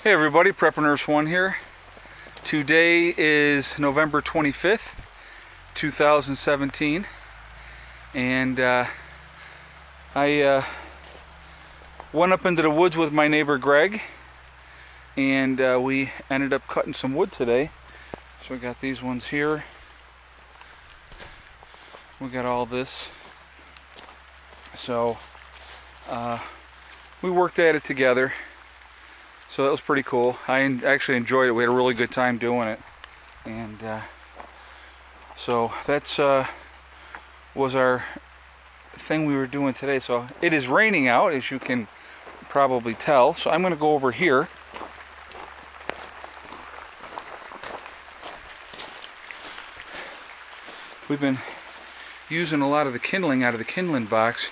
Hey everybody, Prepper Nurse 1 here. Today is November 25th, 2017, and I went up into the woods with my neighbor Greg, and we ended up cutting some wood today. So we got these ones here. We got all this. So we worked at it together. So that was pretty cool. I actually enjoyed it. We had a really good time doing it. And so that's was our thing we were doing today. So it is raining out, as you can probably tell. So I'm going to go over here. We've been using a lot of the kindling out of the kindling box.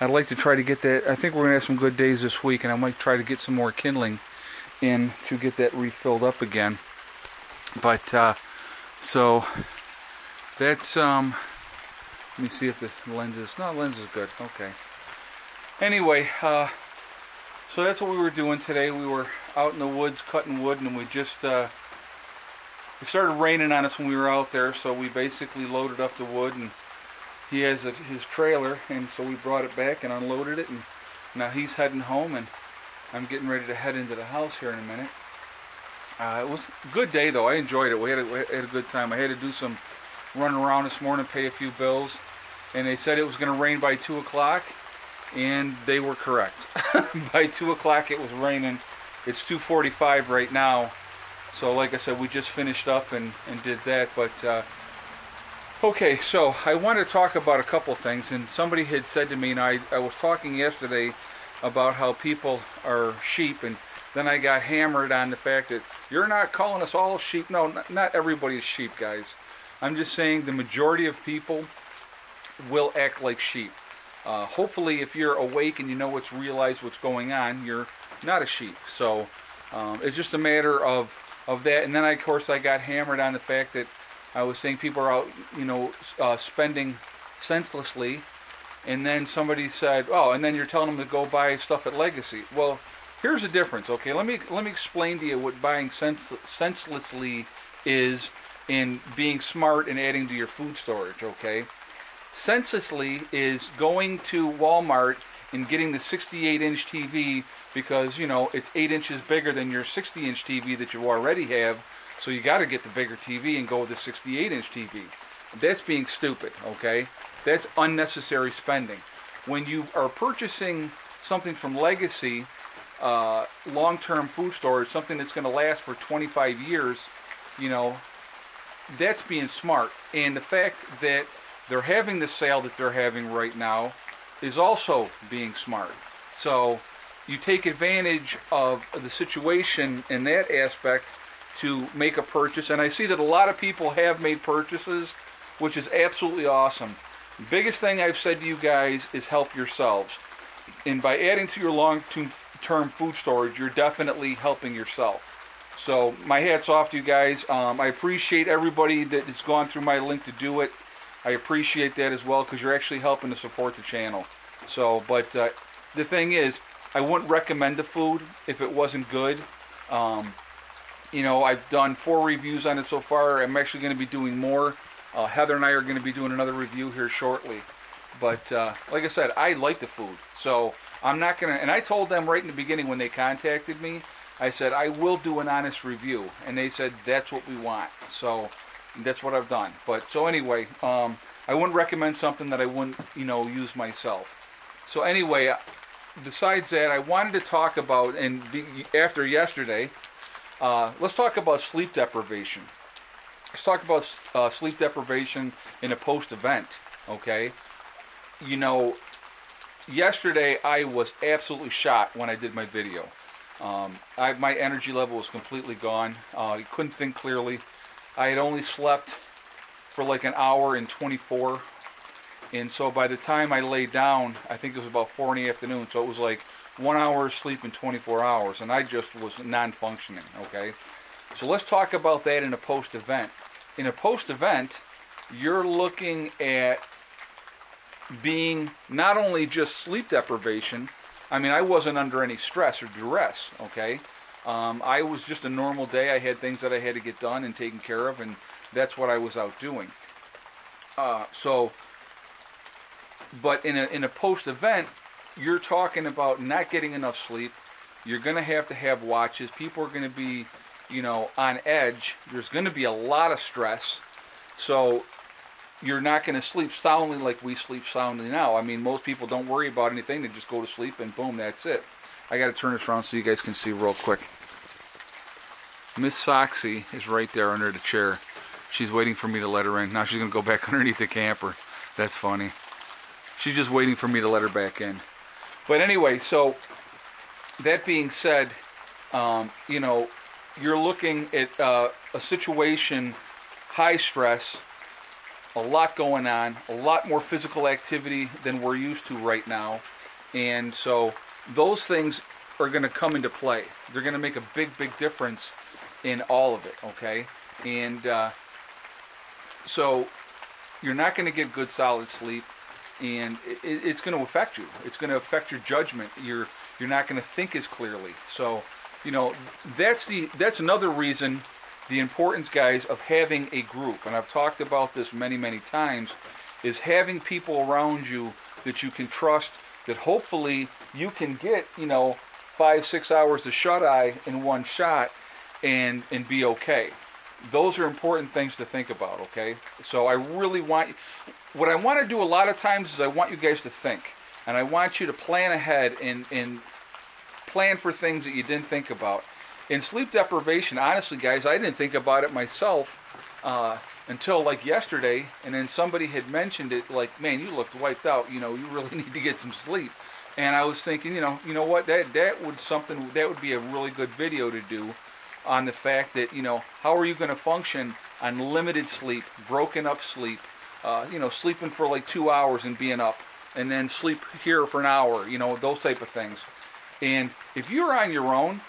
I'd like to try to get that. I think we're going to have some good days this week, and I might try to get some more kindling in to get that refilled up again. But so that's let me see if this lens is, no, lens is good. Okay. Anyway, so that's what we were doing today. We were out in the woods cutting wood, and we just it started raining on us when we were out there, so we basically loaded up the wood, and he has his trailer, and so we brought it back and unloaded it, and now he's heading home, and I'm getting ready to head into the house here in a minute. It was a good day though. I enjoyed it. We had a good time. I had to do some running around this morning, pay a few bills, and they said it was going to rain by 2 o'clock, and they were correct. By 2 o'clock it was raining. It's 2:45 right now, so like I said, we just finished up and did that. But okay, so I want to talk about a couple things, and somebody had said to me, and I was talking yesterday about how people are sheep, and then I got hammered on the fact that you're not calling us all sheep. No, not everybody is sheep, guys. I'm just saying the majority of people will act like sheep. Hopefully, if you're awake and you know realize what's going on, you're not a sheep. So it's just a matter of that. And then, of course, I got hammered on the fact that I was saying people are out, spending senselessly, and then somebody said, "Oh, and then you're telling them to go buy stuff at Legacy." Well, here's the difference. Okay, let me explain to you what buying senselessly is in being smart and adding to your food storage. Okay, senselessly is going to Walmart and getting the 68-inch TV because it's 8 inches bigger than your 60-inch TV that you already have. So you got to get the bigger TV and go with the 68-inch TV. That's being stupid, okay? That's unnecessary spending. When you are purchasing something from Legacy, long-term food storage, something that's going to last for 25 years, that's being smart. And the fact that they're having the sale that they're having right now is also being smart. So you take advantage of the situation in that aspect to make a purchase, and I see that a lot of people have made purchases, which is absolutely awesome. The biggest thing I've said to you guys is help yourselves, and by adding to your long-term food storage, you're definitely helping yourself. So my hat's off to you guys. I appreciate everybody that has gone through my link to do it. I appreciate that as well, because you're actually helping to support the channel. So, but the thing is, I wouldn't recommend the food if it wasn't good. I've done 4 reviews on it so far. I'm actually going to be doing more. Heather and I are going to be doing another review here shortly. But like I said, I like the food. So I'm not going to, and I told them right in the beginning when they contacted me, I said, I will do an honest review. And they said, that's what we want. So that's what I've done. But so anyway, I wouldn't recommend something that I wouldn't, use myself. So anyway, besides that, I wanted to talk about, and after yesterday, let's talk about sleep deprivation. Let's talk about sleep deprivation in a post-event, okay? Yesterday I was absolutely shot when I did my video. My energy level was completely gone. I couldn't think clearly. I had only slept for like an hour and 24. And so by the time I laid down, I think it was about 4 in the afternoon. So it was like 1 hour of sleep in 24 hours. And I just was non-functioning, okay? So let's talk about that in a post-event. In a post-event, you're looking at being not only just sleep deprivation. I mean, I wasn't under any stress or duress, okay? I was just a normal day. I had things that I had to get done and taken care of, and that's what I was out doing. But in a post-event, you're talking about not getting enough sleep. You're going to have watches. People are going to be, on edge. There's going to be a lot of stress. So you're not going to sleep soundly like we sleep soundly now. I mean, most people don't worry about anything. They just go to sleep and boom, that's it. I got to turn this around so you guys can see real quick. Miss Soxy is right there under the chair. She's waiting for me to let her in. Now she's going to go back underneath the camper. That's funny. She's just waiting for me to let her back in. But anyway, so that being said, you're looking at a situation, high stress, a lot going on, a lot more physical activity than we're used to right now. And so those things are going to come into play. They're going to make a big, big difference in all of it, okay? And so you're not going to get good, solid sleep, and it's going to affect you. It's going to affect your judgment. You're not going to think as clearly. So, that's another reason, the importance, guys, of having a group. And I've talked about this many, many times, is having people around you that you can trust, that hopefully you can get, 5-6 hours of shut-eye in one shot and be okay. Those are important things to think about, okay? So I really want, what I want to do a lot of times is I want you guys to think. And I want you to plan ahead and plan for things that you didn't think about. In sleep deprivation, honestly, guys, I didn't think about it myself until like yesterday. And then somebody had mentioned it, like, man, you looked wiped out. You really need to get some sleep. And I was thinking, you know what, that would be a really good video to do on the fact that, how are you going to function on limited sleep, broken up sleep, sleeping for like 2 hours and being up, and then sleep here for an hour, those type of things. And if you're on your own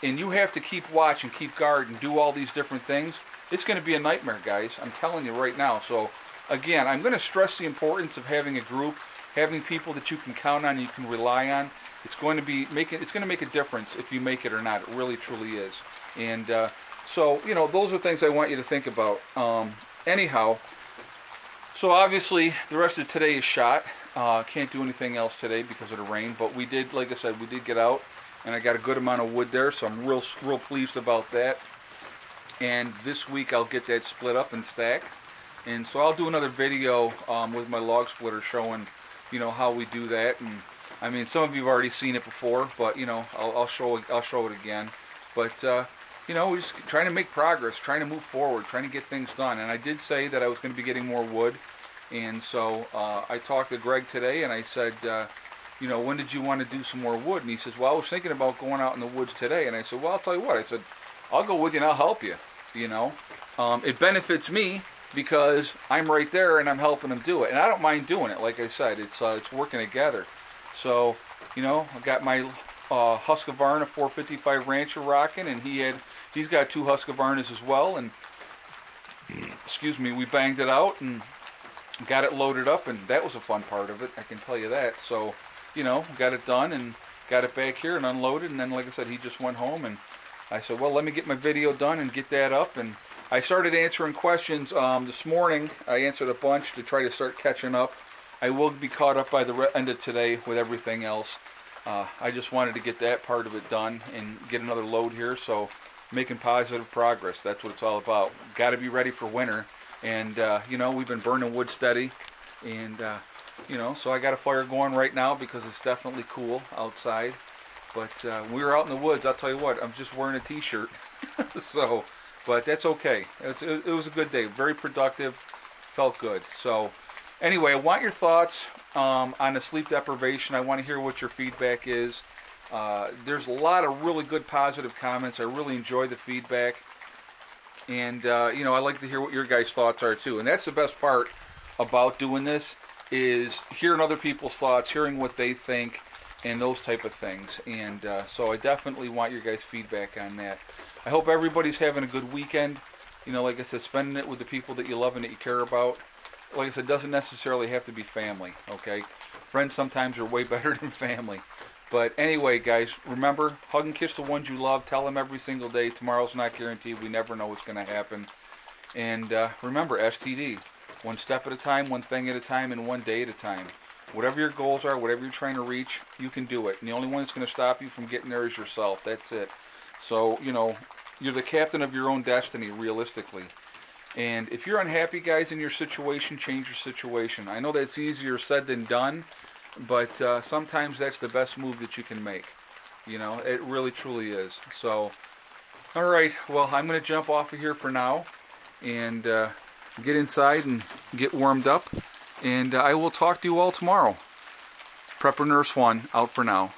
and you have to keep watch and keep guard and do all these different things, it's going to be a nightmare, guys. I'm telling you right now. So again, I'm going to stress the importance of having a group, having people that you can count on, you can rely on. It's going to make a difference if you make it or not. It really, truly is. And so, those are things I want you to think about. Anyhow, so obviously the rest of today is shot. Can't do anything else today because of the rain, but we did, like I said, we did get out, and I got a good amount of wood there, so I'm real pleased about that. And this week I'll get that split up and stacked, and so I'll do another video with my log splitter showing, how we do that. And I mean, some of you have already seen it before, but I'll show it again. But we're just trying to make progress, trying to move forward, trying to get things done. And I did say that I was going to be getting more wood. And so I talked to Greg today, and I said, when did you want to do some more wood? And he says, well, I was thinking about going out in the woods today. And I said, well, I'll tell you what. I said, I'll go with you and I'll help you. It benefits me because I'm right there and I'm helping him do it. And I don't mind doing it. Like I said, it's working together. So, I got my Husqvarna 455 Rancher rocking, and he's got 2 Husqvarnas as well. And excuse me, we banged it out and got it loaded up, and that was a fun part of it, I can tell you that. So, got it done and got it back here and unloaded, and then, like I said, he just went home, and I said, well, let me get my video done and get that up. And I started answering questions this morning. I answered a bunch to try to start catching up. I will be caught up by the end of today with everything else. I just wanted to get that part of it done and get another load here, so making positive progress. That's what it's all about. Got to be ready for winter. And, we've been burning wood steady. And, so I got a fire going right now because it's definitely cool outside. But when we were out in the woods, I'll tell you what, I'm just wearing a t-shirt. So, but that's okay. It was a good day. Very productive. Felt good. So, anyway, I want your thoughts on the sleep deprivation. I want to hear what your feedback is. There's a lot of really good positive comments. I really enjoy the feedback. And, I like to hear what your guys' thoughts are, too. And that's the best part about doing this, is hearing other people's thoughts, hearing what they think, and those type of things. And so I definitely want your guys' feedback on that. I hope everybody's having a good weekend. Like I said, spending it with the people that you love and that you care about. Like I said, doesn't necessarily have to be family, okay? Friends sometimes are way better than family. But anyway, guys, remember, hug and kiss the ones you love. Tell them every single day. Tomorrow's not guaranteed. We never know what's going to happen. And remember, STD. One step at a time, one thing at a time, and one day at a time. Whatever your goals are, whatever you're trying to reach, you can do it. And the only one that's going to stop you from getting there is yourself. That's it. So, you know, you're the captain of your own destiny, realistically. And if you're unhappy, guys, in your situation, change your situation. I know that's easier said than done, but sometimes that's the best move that you can make. You know, it really, truly is. So, all right, well, I'm going to jump off of here for now and get inside and get warmed up. And I will talk to you all tomorrow. Prepper Nurse 1, out for now.